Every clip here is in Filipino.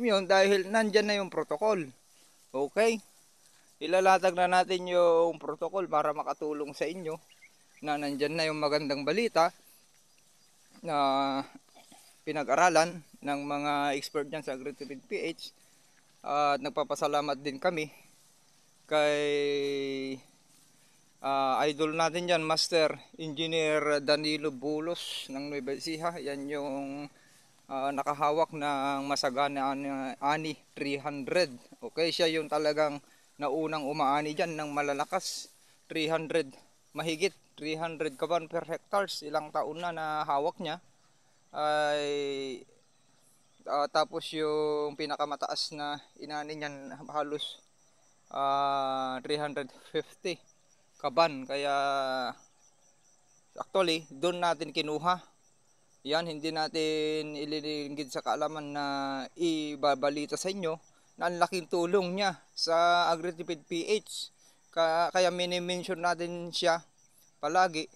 yun dahil nandyan na yung protocol. Okay? Ilalatag na natin yung protocol para makatulong sa inyo na nandyan na yung magandang balita na pinag-aralan ng mga expert dyan sa Agritipid PH. At nagpapasalamat din kami kay idol natin dyan, Master Engineer Danilo Bulos ng Nueva Ecija. Yan yung nakahawak ng Masagana Ani 300. Okay, siya yung talagang naunang umaani dyan ng malalakas. 300, mahigit 300 kaban per hectares. Ilang taon na hawak niya. Tapos yung pinakamataas na inani niyan halos 350 kaban. Kaya actually doon natin kinuha yan, hindi natin ililinggid sa kaalaman na ibabalita sa inyo na ang laking tulong niya sa Agritipid PH. Kaya mini-mention natin siya palagi.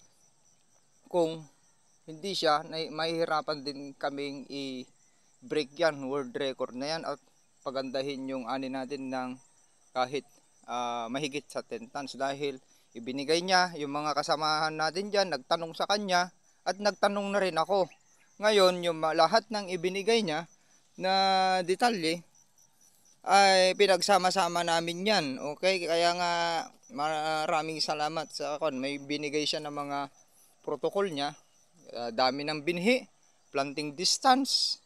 Kung hindi siya, mahihirapan din kaming i-break yan, world record na yan, at pagandahin yung ani natin ng kahit mahigit sa 10 tons. Dahil ibinigay niya yung mga kasamahan natin dyan, nagtanong sa kanya, at nagtanong na rin ako. Ngayon, yung lahat ng ibinigay niya na detalye ay pinagsama-sama namin yan. Okay? Kaya nga maraming salamat sa akon. May binigay siya ng mga protocol niya. Dami ng binhi, planting distance,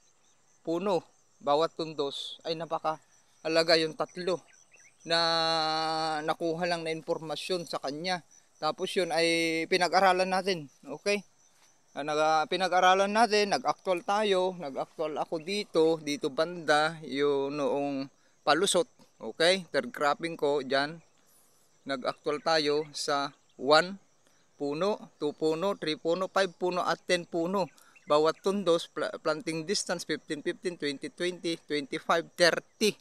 puno, bawat tundos ay napakahalaga yung tatlo na nakuha lang na informasyon sa kanya. Tapos yun ay pinag-aralan natin. Okay? Pinag-aralan natin, nag-actual tayo, nag-actual ako dito banda, yung noong palusot, okay, third cropping ko dyan, nag-actual tayo sa 1 puno, 2 puno, 3 puno, 5 puno at 10 puno, bawat tundos, planting distance 15, 15, 20, 20, 25, 30,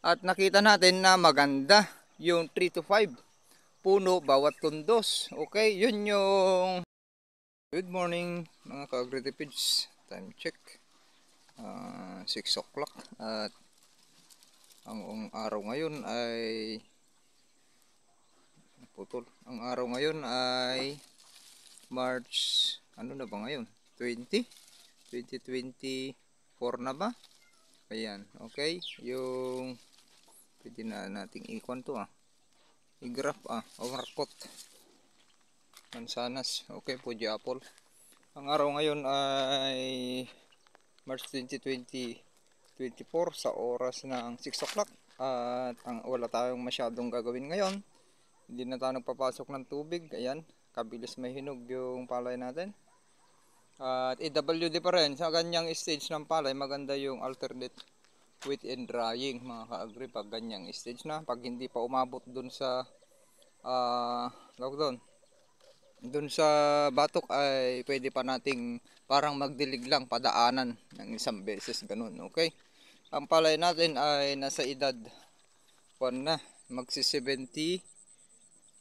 at nakita natin na maganda yung 3 to 5 puno bawat tundos, okay, yun yung good morning mga ka-Agritipids. Time check 6 o'clock at ang araw ngayon ay ang araw ngayon ay March, ano na ba ngayon? 2024 na ba? Ayan, okay. Yung pwede na nating ikon to i-graph overcoat mansanas, okay, Fuji apple. Ang araw ngayon ay March 20, 2024 sa oras ng 6 o'clock. At wala tayong masyadong gagawin ngayon. Hindi na tayo nagpapasok ng tubig. Ayan, kabilis may hinog yung palay natin. At EWD pa rin. Sa ganyang stage ng palay, maganda yung alternate wet and drying mga ka-agri pag ganyang stage na. Pag hindi pa umabot dun sa dun sa batok ay pwede pa nating parang magdilig lang, padaanan ng isang beses, ganun, okay. Ang palay natin ay nasa edad 1 na, magsi 70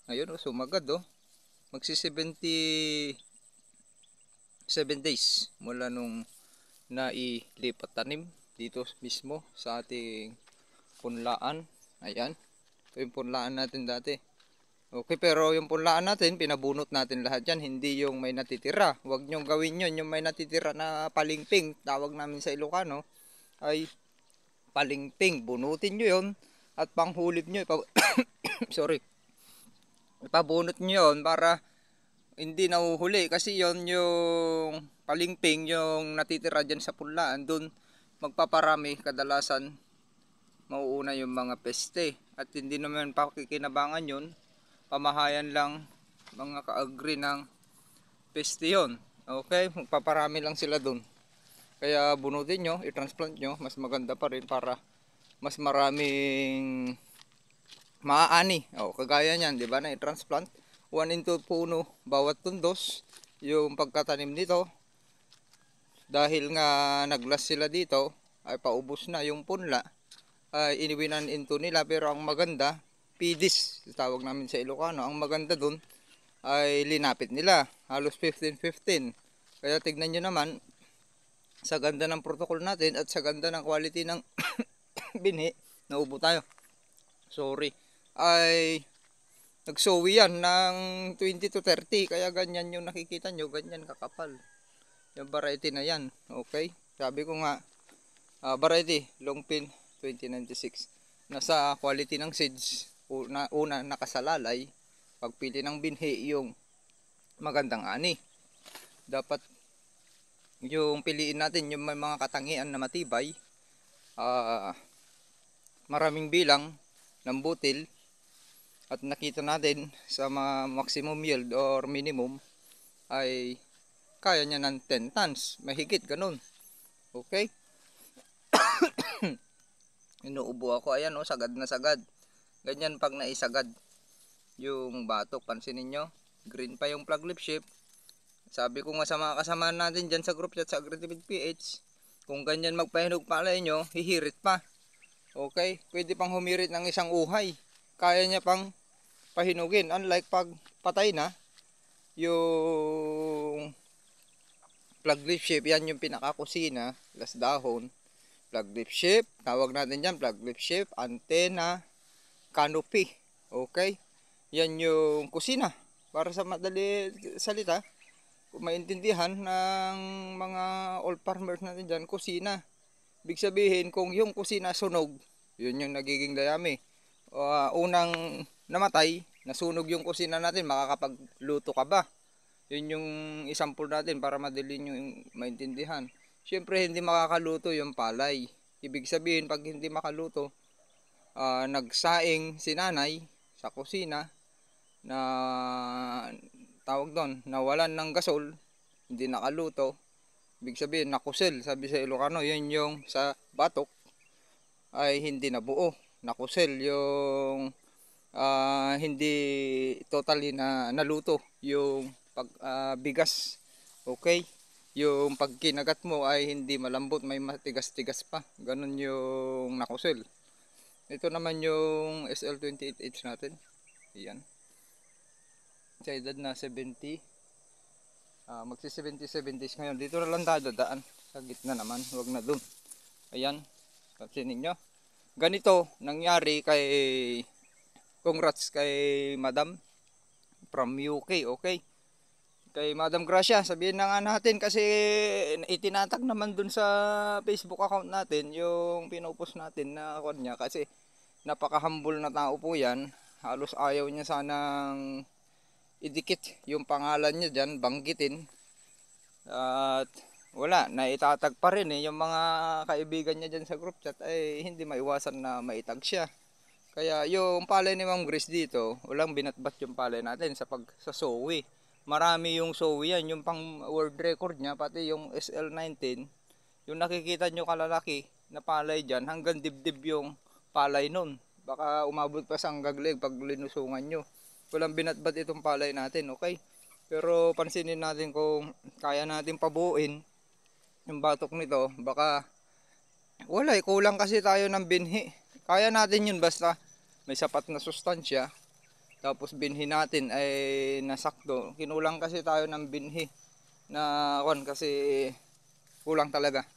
ngayon, sumagad magsi 77 days mula nung nailipat tanim dito mismo sa ating punlaan. Ayan, ito yung punlaan natin dati. Okay, pero yung punlaan natin, pinabunot natin lahat yan, hindi yung may natitira. Huwag nyong gawin yun, yung may natitira na palingping, tawag namin sa Ilocano, ay palingping. Bunutin nyo yun at panghulib nyo, sorry, ipabunot nyo yun para hindi nahuhuli. Kasi yon yung palingping, yung natitira dyan sa punlaan, dun magpaparami, kadalasan mauuna yung mga peste. At hindi naman pakikinabangan yun, pamahayan lang mga ka-agri ng peste yun. Okay, magpaparami lang sila dun. Kaya bunutin nyo, i-transplant nyo, mas maganda pa rin para mas maraming maaani. Kagaya nyan, di ba, na i-transplant 1 into puno bawat tundos yung pagkatanim dito. Dahil nga naglas sila dito, ay paubos na yung punla, ay iniwinan into nila. Pero ang maganda, pidis, tawag namin sa Ilocano, ang maganda dun ay linapit nila, halos 15-15. Kaya tignan nyo naman, sa ganda ng protocol natin at sa ganda ng quality ng binhi, naubo tayo. Sorry. Ay nagsowi yan ng 20 to 30, kaya ganyan yung nakikita nyo, ganyan kakapal. Yung variety na yan, okay? Sabi ko nga, variety, Longpin 2096. Nasa quality ng seeds, una nakasalalay, pagpili ng binhi yung magandang ani. Dapat yung piliin natin yung may mga katangian na matibay, maraming bilang ng butil, at nakita natin sa mga maximum yield or minimum ay kaya niya ng 10 tons, mahigit ganun. Okay? Inuubo ako, ayan oh, sagad na sagad. Ganyan pag naisagad yung batok, pansinin nyo, green pa yung plug lip shape. Sabi ko nga sa mga kasama natin dyan sa group chat sa Agritipid PH, kung ganyan magpahinog palay nyo, hihirit pa. Okay? Pwede pang humirit ng isang uhay. Kaya niya pang pahinugin. Unlike pag patay na, yung plug lip shape, yan yung pinakakusina, las dahon. Plug lip shape, tawag natin dyan, plug lip shape, antena, canopy. Okay? Yan yung kusina. Para sa madali salita, kung maintindihan ng mga old farmers natin dyan, kusina. Ibig sabihin, kung yung kusina sunog, yun yung nagiging dayami. Unang namatay, nasunog yung kusina natin, makakapagluto ka ba? Yun yung isampul natin para madali nyo maintindihan. Siyempre, hindi makakaluto yung palay. Ibig sabihin, pag hindi makaluto, nagsaing si nanay sa kusina na tawag doon, nawalan ng gasol, hindi nakaluto, ibig sabihin nakusel, sabi sa Ilocano, yun yung sa batok ay hindi nabuo, nakusel yung hindi totally na naluto yung bigas. Okay? Yung pag kinagat mo ay hindi malambot, may matigas-tigas pa, ganun yung nakusel. Ito naman yung SL28H natin. Ayan. Sa edad na 70, magsi 77 days ngayon. Dito na lang tayo dadaan. Sa gitna naman, huwag na dun. Ayan, pansin ninyo. Ganito nangyari kay, congrats kay Madam from UK, okay? Kay Madam Gracia, sabihin na nga natin kasi itinatag naman dun sa Facebook account natin yung pinupost natin na kwan niya, kasi napaka-humble na tao po yan. Halos ayaw niya sanang idikit yung pangalan niya dyan, banggitin. At wala, naitatag pa rin yung mga kaibigan niya dyan sa group chat ay hindi maiwasan na maitag siya. Kaya yung palay ni Ma'am Grace dito, walang binatbat yung palay natin sa sowi. Marami yung sowi yan, yung pang world record niya, pati yung SL19, yung nakikita nyo kalalaki na palay dyan, hanggang dibdib yung palay nun. Baka umabot pa sa gagleg pag linusungan nyo. Walang binatbat itong palay natin, okay? Pero pansinin natin kung kaya natin pabuuin yung batok nito. Baka wala, kulang kasi tayo ng binhi. Kaya natin yun basta may sapat na sustansya. Tapos binhi natin ay nasakto. Kinulang kasi tayo ng binhi na kasi kulang talaga.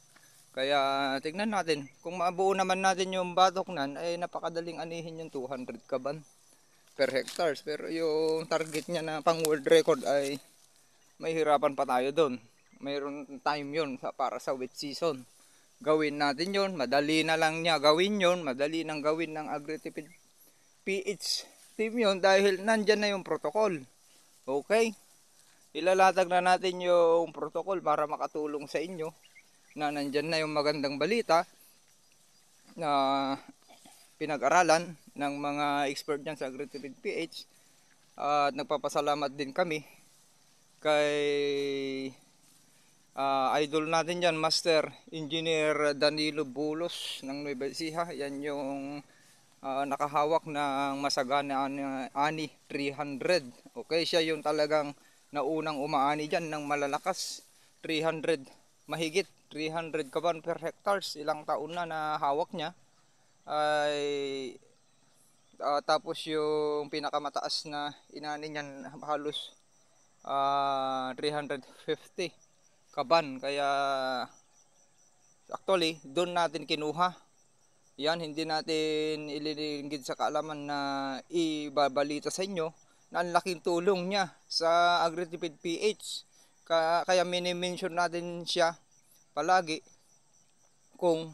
Kaya tignan natin. Kung mabuo naman natin yung batok nan, ay napakadaling anihin yung 200 kaban per hectares. Pero yung target niya na pang world record ay may hirapan pa tayo doon. Mayroon time yun para sa wet season. Gawin natin yun. Madali na lang niya gawin yun. Madali nang gawin ng Agritipid PH team yun dahil nandyan na yung protocol. Okay? Ilalatag na natin yung protocol para makatulong sa inyo na nandyan na yung magandang balita na pinag-aralan ng mga expert dyan sa Agritipid PH. At nagpapasalamat din kami kay idol natin dyan, Master Engineer Danilo Bulos ng Nueva Ecija. Yan yung nakahawak ng Masagana Ani 300. Okay, siya yung talagang naunang umaani dyan ng malalakas. 300, mahigit 300 kaban per hectares. Ilang taon na hawak niya. Ay tapos yung pinakamataas na inani niyan halos 350 kaban. Kaya Actually, doon natin kinuha. Yan, hindi natin ililinggid sa kaalaman na ibabalita sa inyo na ang laking tulong niya sa Agritipid PH. Kaya mini-mention natin siya palagi. Kung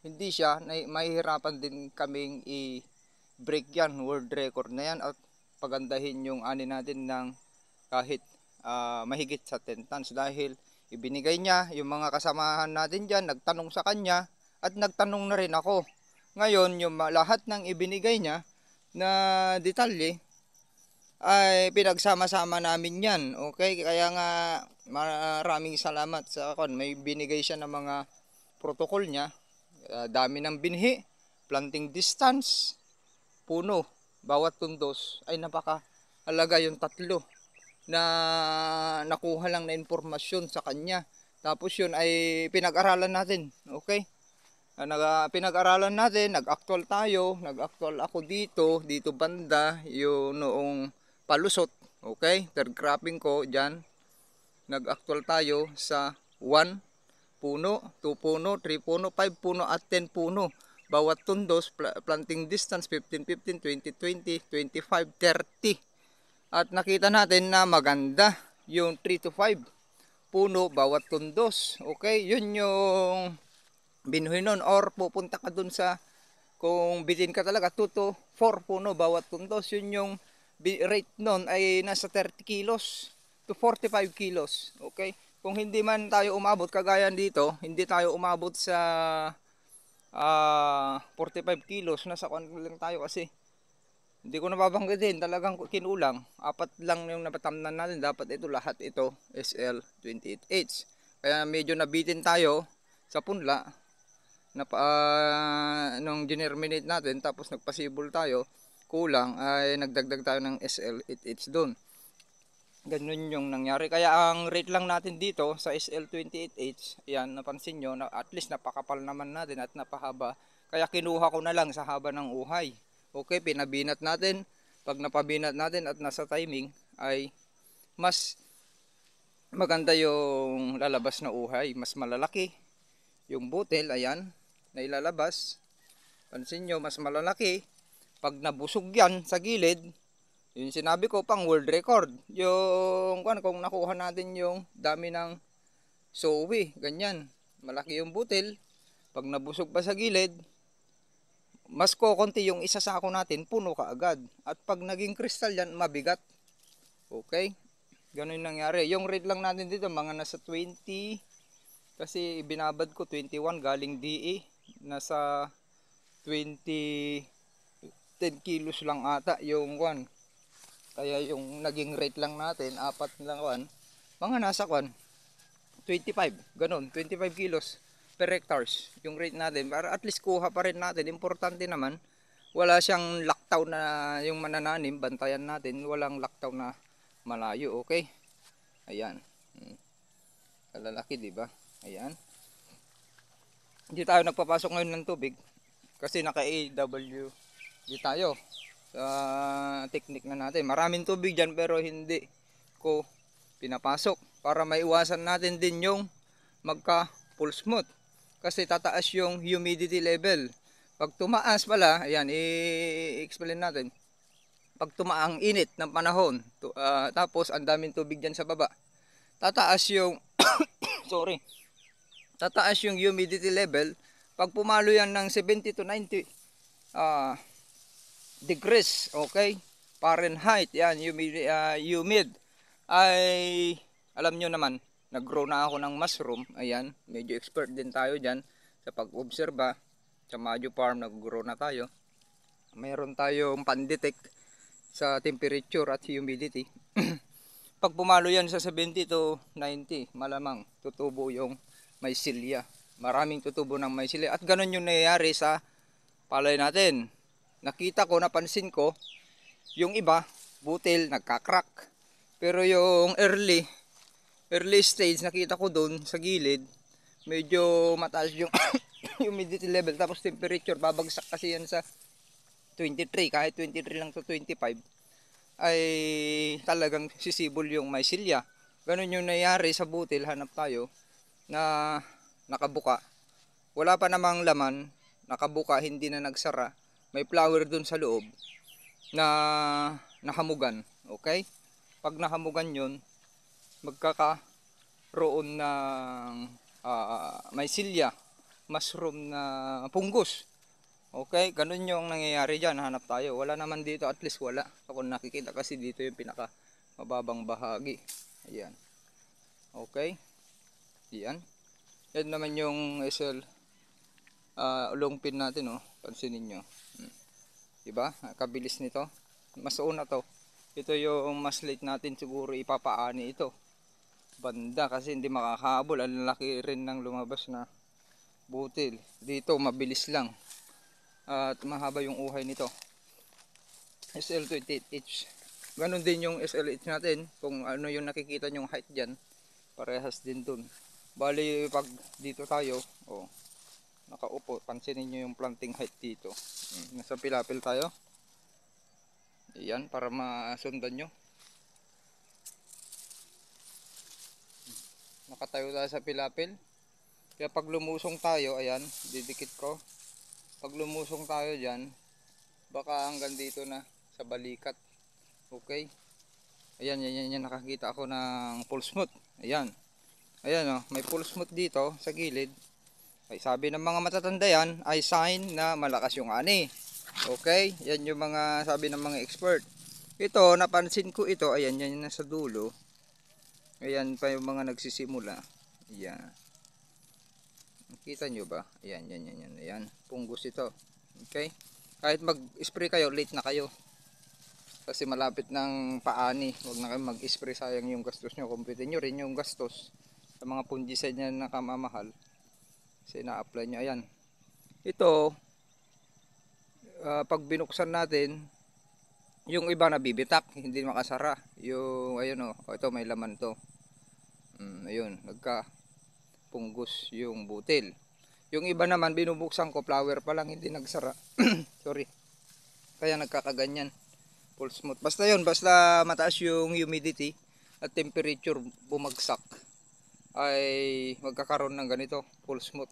hindi siya, mahihirapan din kaming i-break yan, world record na yan, at pagandahin yung ani natin ng kahit mahigit sa 10 tons dahil ibinigay niya yung mga kasamahan natin dyan, nagtanong sa kanya at nagtanong na rin ako. Ngayon, yung lahat ng ibinigay niya na detalye ay pinagsama-sama namin yan. Okay, kaya nga maraming salamat sa may binigay siya ng mga protocol niya. Dami ng binhi, planting distance, puno, bawat tundos ay napakahalaga yung tatlo na nakuha lang na informasyon sa kanya. Tapos yun ay pinag-aralan natin. Okay? Pinag-aralan natin, nag-actual tayo, nag-actual ako dito banda, yung noong palusot, okay? Third cropping ko dyan, nag-actual tayo sa 1 puno, 2 puno, 3 puno, 5 puno at 10 puno. Bawat tundos, planting distance 15, 15, 20, 20, 25, 30. At nakita natin na maganda yung 3 to 5 puno bawat tundos. Okay, yun yung binuhin nun, or pupunta ka dun sa kung bitin ka talaga 2 to 4 puno bawat tundos, yun yung rate nun ay nasa 30 kilos to 45 kilos. Okay, kung hindi man tayo umabot kagaya dito, hindi tayo umabot sa 45 kilos, nasa kung lang tayo kasi hindi ko nababanggitin, talagang kinulang. 4 lang yung napatamnan natin, dapat ito lahat ito SL28H. Kaya medyo nabitin tayo sa punla nung generminate natin, tapos nagpasibol tayo, kulang, ay nagdagdag tayo ng SL8H doon. Ganun yung nangyari. Kaya ang rate lang natin dito sa SL28H, ayan, napansin nyo, na at least napakapal naman natin at napahaba. Kaya kinuha ko na lang sa haba ng uhay. Okay, pinabinat natin. Pag napabinat natin at nasa timing, ay mas maganda yung lalabas na uhay. Mas malalaki yung butil, ayan, na ilalabas. Pansin nyo, mas malalaki. Pag nabusog yan sa gilid, yung sinabi ko pang world record, yung kung nakuha natin yung dami ng sowi, ganyan, malaki yung butil. Pag nabusog pa sa gilid, mas kokonti yung isa sako natin, puno ka agad. At pag naging kristal yan, mabigat. Okay, ganun yung nangyari. Yung rate lang natin dito mga nasa 20, kasi binabad ko 21 galing DE, nasa 20, 10 kilos lang ata yung kaya yung naging rate lang natin, 4 lang mga nasa 25, ganun, 25 kilos per hectares yung rate natin, para at least kuha pa rin natin. Importante naman, wala siyang lockdown na yung manananim, bantayan natin, walang lockdown na malayo. Okay, ayan, kalalaki, diba? Ayan, hindi tayo nagpapasok ngayon ng tubig kasi naka AW di tayo sa technique na natin. Maraming tubig dyan pero hindi ko pinapasok para maiwasan natin din yung magka full smooth, kasi tataas yung humidity level. Pag tumaas pala, ayan, i-explain natin. Pag tumaang init ng panahon, tapos ang daming tubig dyan sa baba, tataas yung sorry, tataas yung humidity level. Pag pumalo yan ng 70 to 90 degrees, okay, Fahrenheit, yan, humid, ay alam nyo naman, nag-grow na ako ng mushroom. Ayan, medyo expert din tayo dyan sa pag-obserba. Sa Majo Farm, nag-grow na tayo. Mayroon tayong pan-detect sa temperature at humidity. Pag pumalo yan sa 70 to 90, malamang tutubo yung mycelia. Maraming tutubo ng mycelia. At ganun yung nangyayari sa palay natin. Nakita ko, napansin ko, yung iba, butil, nagka-crack. Pero yung early stage, nakita ko doon sa gilid, medyo mataas yung humidity level. Tapos temperature, babagsak kasi yan sa 23, kahit 23 lang to 25, ay talagang sisibol yung mycelia. Ganun yung nangyari sa butil. Hanap tayo na nakabuka. wala pa namang laman, nakabuka, hindi na nagsara, may flower dun sa loob na nahamugan. Okay? Pag nahamugan yun, magkakaroon ng mycelia, mushroom na fungus. Okay, ganun yung nangyayari dyan. Hanap tayo. Wala naman dito, at least wala. Ako nakikita kasi dito yung pinaka mababang bahagi. Ayan. Okay. Ayan. Yan naman yung SL ulong pin natin, oh. Pansinin nyo. Diba? Kabilis nito. Mas una to. Ito yung mas late natin siguro ipapaani ito. Banda kasi hindi makakahabol. Ang laki rin ng lumabas na butil. Dito mabilis lang. At mahaba yung uhay nito. SL28H. Ganon din yung SLH natin. Kung ano yung nakikita nyong height dyan, parehas din dun. Bali pag dito tayo, oh, nakaupo, pansinin nyo yung planting height dito. Nasa pilapil tayo. Ayan, para masundan nyo. Nakatayo tayo sa pilapil. Kaya pag lumusong tayo, ayan, didikit ko. Pag lumusong tayo dyan, baka hanggang dito na sa balikat. Okay? Ayan, yan, nakakita ako ng pulse smooth. Ayan. Ayan, oh, may pulse smooth dito sa gilid. Ay, sabi ng mga matatanda yan, ay sign na malakas yung ani. Okay? Yan yung mga sabi ng mga expert. Ito, napansin ko ito. Ayan, yan nasa dulo. Ayan pa yung mga nagsisimula. Ayan. Kita nyo ba? Ayan, yan. Ayan, punggos ito. Okay? Kahit mag-spray kayo, late na kayo. Kasi malapit ng paani. Huwag na kayo mag-spray, sayang yung gastos nyo. Kumpitin nyo rin yung gastos sa mga fungicide na nakamamahal. Kasi na-apply nyo. Ayan. Ito, pag binuksan natin, yung iba nabibitak, hindi makasara. Yung, ayun o, ito may laman to. Ayun, nagka-punggos yung butil. Yung iba naman, binubuksan ko, flower pa lang, hindi nagsara. Sorry. Kaya nagkakaganyan. Full smooth. Basta yun, basta mataas yung humidity at temperature bumagsak, ay magkakaroon ng ganito, full smooth.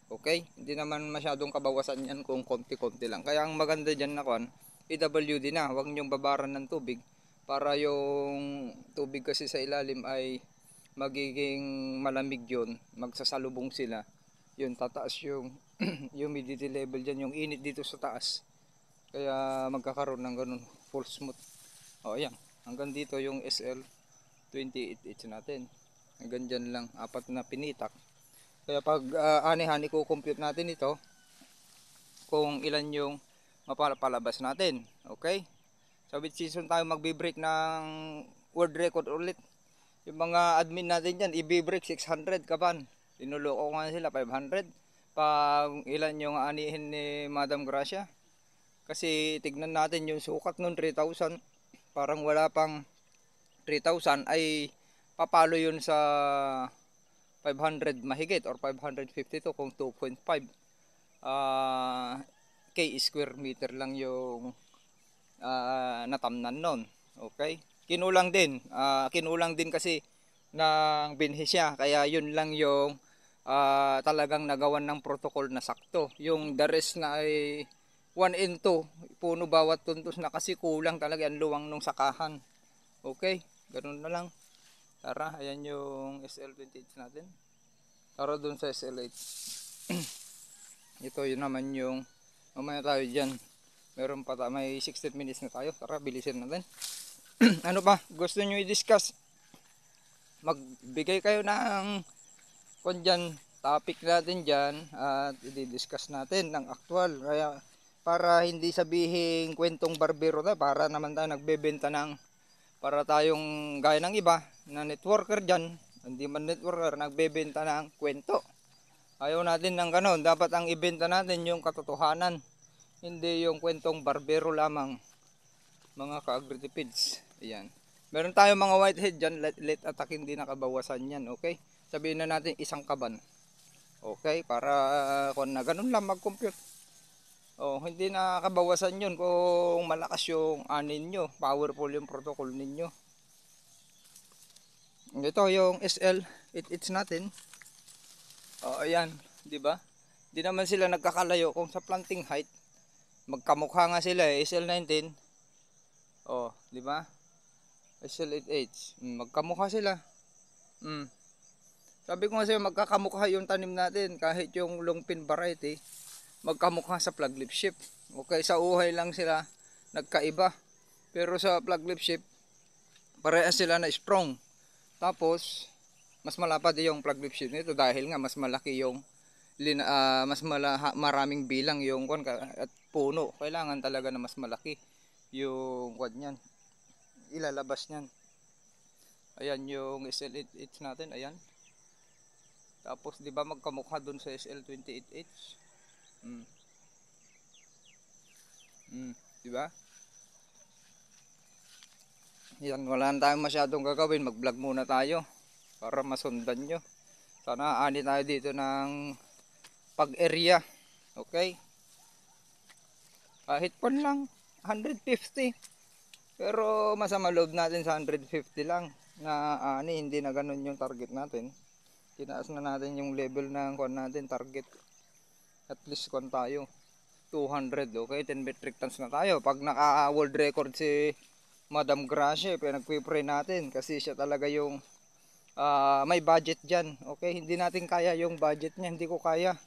Okay? Hindi naman masyadong kabawasan yan kung konti-konti lang. Kaya ang maganda dyan na kwan, PWD na, huwag nyong babaran ng tubig para yung tubig kasi sa ilalim ay magiging malamig yun, magsasalubong sila. Yun, tataas yung humidity level dyan, yung init dito sa taas. Kaya magkakaroon ng ganun, full smooth. O ayan, hanggang dito yung SL28H natin. Hanggang dyan lang, 4 na pinitak. Kaya pag anihan, i-compute natin ito kung ilan yung mapapalabas natin. Okay? Sa which season tayo magbe-break ng world record ulit. Yung mga admin natin dyan, i-break 600 kapan. Tinuloko ko nga sila 500. Pag ilan yung anihin ni Madam Gracia. Kasi tignan natin yung sukat nun 3,000. Parang wala pang 3,000 ay papalo yun sa 500 mahigit or 552 kung 2.5 K square meter lang yung natamnan nun. Okay? Kinulang din kasi ng binhi siya, kaya yun lang yung talagang nagawan ng protocol na sakto. Yung the rest na ay 1 and 2 puno bawat tuntos na kasi kulang talaga ang luwang nung sakahan. Okay? Ganun na lang. Tara, ayan yung SL28 natin. Tara dun sa SL8. Ito yun naman yung mamaya tayo dyan. Meron pa tayo, may 16 minutes na tayo. Tara, bilisin natin. Ano pa? Gusto nyo i-discuss? Magbigay kayo ng kung dyan, topic natin dyan at i-discuss natin ng actual. Kaya para hindi sabihin kwentong barbero na, para naman tayo nagbebenta ng, para tayong gaya ng iba na networker dyan, hindi man networker, nagbebenta ng kwento. Ayaw natin ng ganon. Dapat ang ibenta natin yung katotohanan, hindi yung kwentong barbero lamang, mga ka-agritipids. Ayan. Meron tayong mga whitehead dyan, late attack, hindi nakabawasan yan. Okay? Sabihin na natin isang kaban. Okay? Para kung na ganun lang mag-compute. Oh, hindi nakabawasan yun kung malakas yung anin nyo, powerful yung protocol ninyo. Ito yung SL, it's natin. Oh, ayan, 'di ba? Di naman sila nagkakalayo kung sa planting height. Magkamukha nga sila eh, SL19. Oh, di ba? SL8H. Magkamukha sila. Mm. Sabi ko nga sa'yo, magkakamukha yung tanim natin kahit yung longpin variety, magkamukha sa flag leaf sheep. Okay, sa uhay lang sila nagkaiba. Pero sa flag leaf sheep, parehas sila na strong. Tapos, mas malapad yung flag leaf sheep nito dahil nga mas malaki yung maraming bilang yung at puno. Kailangan talaga na mas malaki yung niyan. Ilalabas niyan. Ayan yung SL8H natin, ayan. Tapos 'di ba magkamukha dun sa SL28H? Mm. 'Di ba? Yan, wala na tayong masyadong gagawin, mag-vlog muna tayo para masundan nyo. Sana ani tayo dito ng pag-area. Okay? Kahit pon lang 150. Pero masama loob natin sa 150 lang na ani, hindi na ganun yung target natin. Tinaas na natin yung level ng kuan natin, target. At least kuan tayo 200, okay? 10 metric tons na tayo. Pag naka-world record si Madam Gracia, pinagpipray natin kasi siya talaga yung may budget dyan. Okay, hindi natin kaya yung budget niya, hindi ko kaya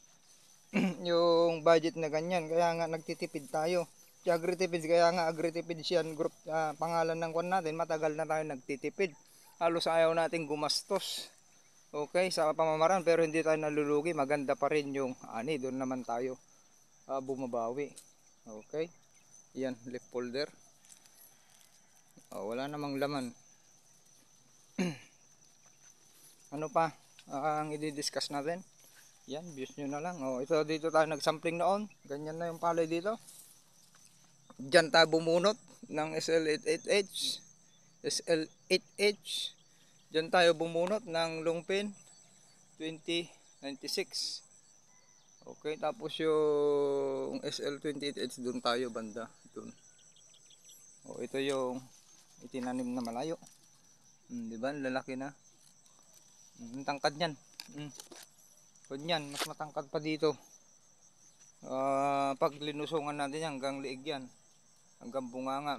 yung budget na ganyan. Kaya nga nagtitipid tayo. Si Agritipid, kaya nga Agritipid yan group, pangalan ng kuan natin. Matagal na tayo nagtitipid. Halos ayaw natin gumastos. Okay, sa pamamaraan, pero hindi tayo nalulugi. Maganda pa rin yung ani, doon naman tayo bumabawi. Okay, yan, leaf folder. Wala namang laman. Ano pa ang i-discuss natin? Yan, views nyo na lang. Ito dito tayo nagsampling noon. Ganyan na yung palay dito. Diyan tayo bumunot ng SL88H, SL8H. Diyan tayo bumunot ng longpin 2096. Okay, tapos yung SL28H doon tayo banda doon. Ito yung itinanim na malayo. Di ba? Lalaki na. Ang tangkad niyan. Ganyan, mas matangkad pa dito. Pag linusungan natin yan, hanggang liig yan. Hanggang bunganga.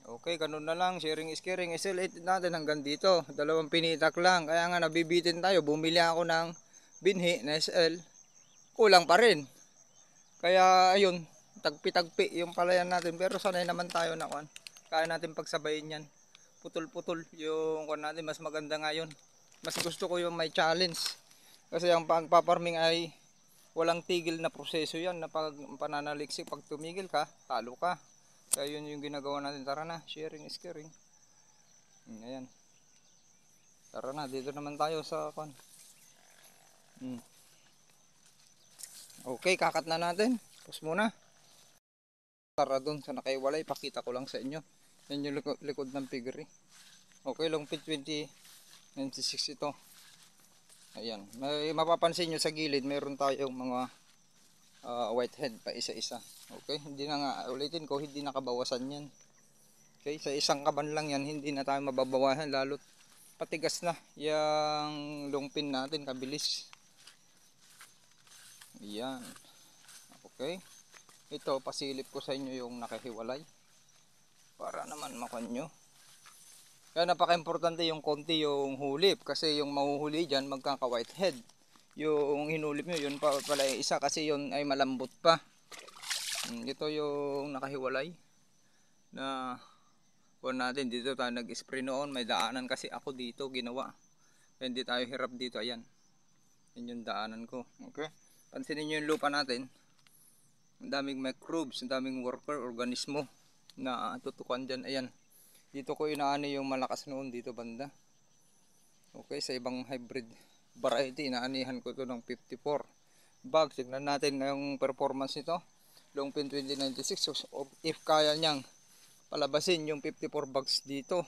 Okay, ganun na lang. Sharing is caring. SL8 natin hanggang dito. 2 pinitak lang. Kaya nga nabibitin tayo. Bumili ako ng binhi na SL. Kulang pa rin. Kaya ayun, tagpi-tagpi yung palayan natin. Pero sanay naman tayo na kuan. Kaya natin pagsabayin yan. Putol-putol yung kuan natin. Mas maganda ngayon. Mas gusto ko yung may challenge. Kasi ang pagpaparming ay walang tigil na proseso yan. Na pag pananaliksik, pag tumigil ka, talo ka. Kaya yun yung ginagawa natin. Tara na, sharing is caring. Ayan. Tara na, dito naman tayo sa kuan. Okay, kakat na natin. Pause muna. Tara dun sa nakaiwalay, pakita ko lang sa inyo. Yan yung likod ng piggery. Okay, longpin 2096 ito. Ayan, may mapapansin nyo sa gilid, meron tayong mga whitehead pa isa-isa. Okay, hindi na nga, ulitin ko, hindi nakabawasan yan. Okay, sa isang kaban lang yan, hindi na tayo mababawasan, lalo't patigas na yung longpin natin, kabilis. Ayan. Okay, ito, pasilip ko sa inyo yung nakahiwalay para naman makanyo. Kaya napaka-importante yung konti yung hulip kasi yung mahuhuli dyan magkaka-whitehead. Yung hinulip nyo, yun pa pala isa kasi yun ay malambot pa. Ito yung nakahiwalay na kuwan natin. Dito tayo nag-spray noon. May daanan kasi ako dito ginawa. Kaya hindi tayo hirap dito. Ayan. Yan yung daanan ko. Okay. Pansinin nyo yung lupa natin. Ang daming microbes, ang daming worker, organismo na tutukan dyan. Ayan. Dito ko inaani yung malakas noon dito banda. Okay, sa ibang hybrid variety, inaanihan ko ito ng 54 bags. Tignan natin ngayong performance nito. Longpin 2096. So, if kaya niyang palabasin yung 54 bags dito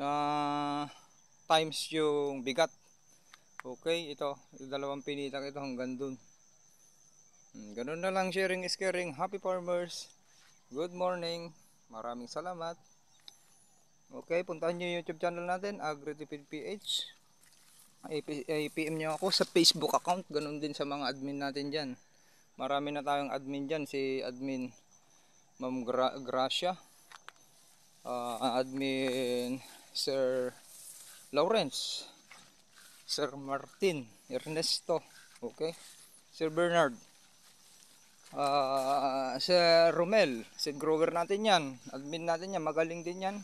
na times yung bigat. Okay, ito. Dalawang pinitak ito hanggang dun. Ganun na lang, sharing is caring. Happy farmers. Good morning. Maraming salamat. Okay, puntahan nyo yung YouTube channel natin, Agritipid PH. i-PM nyo ako sa Facebook account. Ganun din sa mga admin natin dyan. Marami na tayong admin dyan. Si admin Ma'am Gracia, admin Sir Lawrence, Sir Martin, Ernesto, okay, Sir Bernard, Sir Romel, si grower natin yan, admin natin yan, magaling din yan.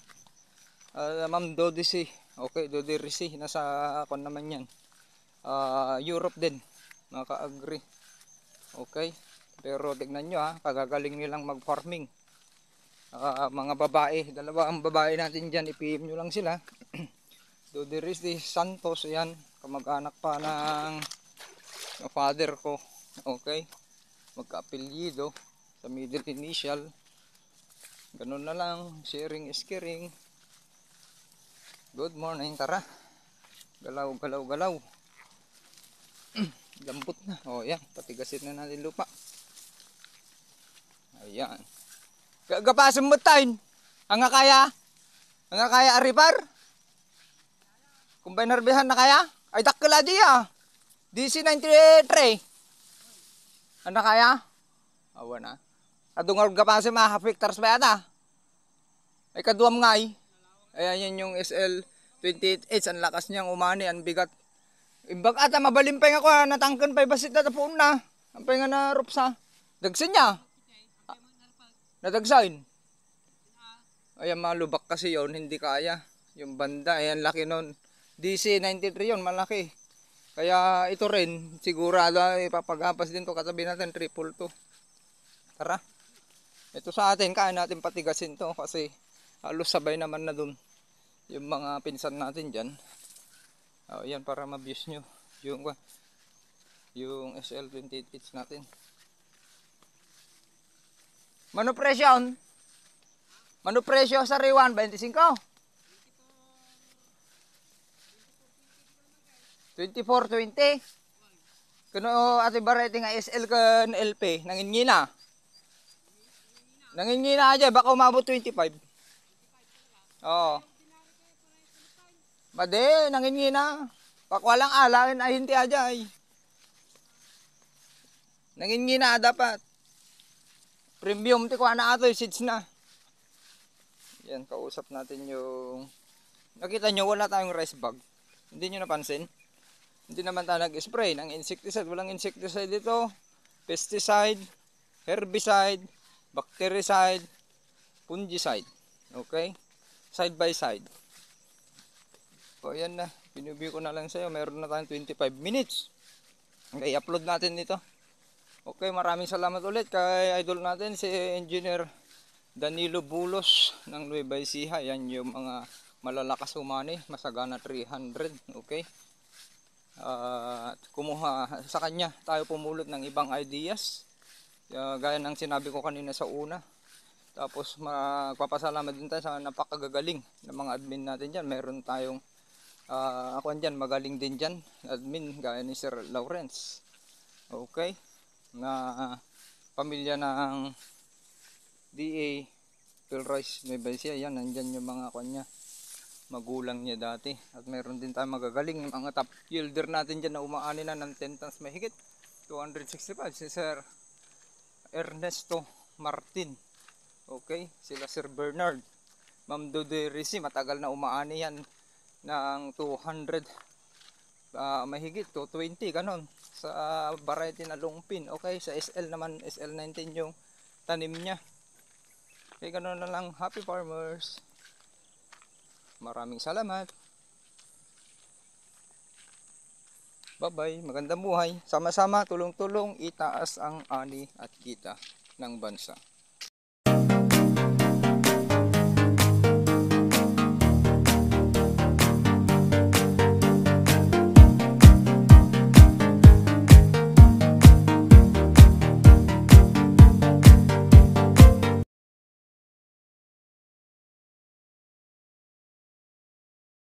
Ma'am Dodisi, okay, Dodirisi, nasa kon naman yan, Europe din, naka-agree, okay. Pero tignan nyo ha, kagagaling nilang mag-farming. Mga babae, dalawang babae natin dyan, i-PM nyo lang sila. Dodirisi Santos, yan, kamag-anak pa ng father ko, okay. Magka-apelyido sa middle initial. Ganun na lang, sharing is caring. Good morning, tara. Galaw, galaw, galaw. Lambot na. O yan, patigasin na natin lupa. Ayan. Gapasan mo tayo. Ang kaya? Ang kaya aripar? Kung binarbihan na kaya? Ay dakla di ah. DC-93. Ano kaya? Awa na. Adungar gapasan mga half hectares ba yata? Ay kaduam nga ay. Ayan yung SL28H. Ang lakas niyang umani. Ang bigat. Imbag ata mabalimpay ako ha. Natangkan pa basit na tapuon na. Ang nga na rupsa. Dagsin niya. Nadagsain. Ayan malubak kasi yon, hindi kaya. Yung banda, ayan laki nun. DC-93 yon, malaki. Kaya ito rin, sigurado ipapagapas din to katabi natin, 222. Tara. Ito sa atin, kaya natin patigasin to kasi halos sabay naman na dun yung mga pinsan natin dyan. Ayan para ma-views nyo yung SL28H natin. Mano presyo? Mano presyo sa Riwan? 25? 24-20? Kuno ati barete nga SL kan LP? Nangingina? Nangingina aja, baka umabot 25. Oo. Made, nangingina. Pakwalang ala, ay hindi aja ay. Nangingina dapat. Premium ti kuha na ato, seeds na. Yan, kausap natin yung... Nakita nyo, wala tayong rice bag. Hindi nyo napansin? Hindi naman tayo nag-spray ng insecticide. Walang insecticide dito. Pesticide, herbicide, bactericide, fungicide. Okay? Side by side. O yan na. Pinubi ko na lang sa'yo. Meron na tayong 25 minutes. Okay, upload natin dito. Okay, maraming salamat ulit kay idol natin si Engineer Danilo Bulos ng Nueva Ecija. Yan yung mga malalakas umani, masagana 300. Okay. Kumuha sa kanya tayo pumulot ng ibang ideas. Gaya ng sinabi ko kanina sa una. Tapos magpapasalamat din tayo sa napakagagaling ng mga admin natin dyan. Meron tayong ako dyan, magaling din dyan. Admin gaya ni Sir Lawrence. Okay. Na pamilya ng DA Pilroyce Nueva Ecija. Yan, nandyan yung mga kanya magulang niya dati. At meron din tayong magagaling mga top yielder natin dyan na umaani na ng 10 tons mahigit 265. Si Sir Ernesto Martin. Okay, sila Sir Bernard, Ma'am Dodirisi, matagal na umaani yan ng 200 mahigit 220 ganon sa variety na lungpin. Okay, sa SL naman, SL19 yung tanim niya. Okay, ganon na lang. Happy farmers. Maraming salamat. Bye-bye. Magandang buhay. Sama-sama, tulong-tulong, itaas ang ani at kita ng bansa.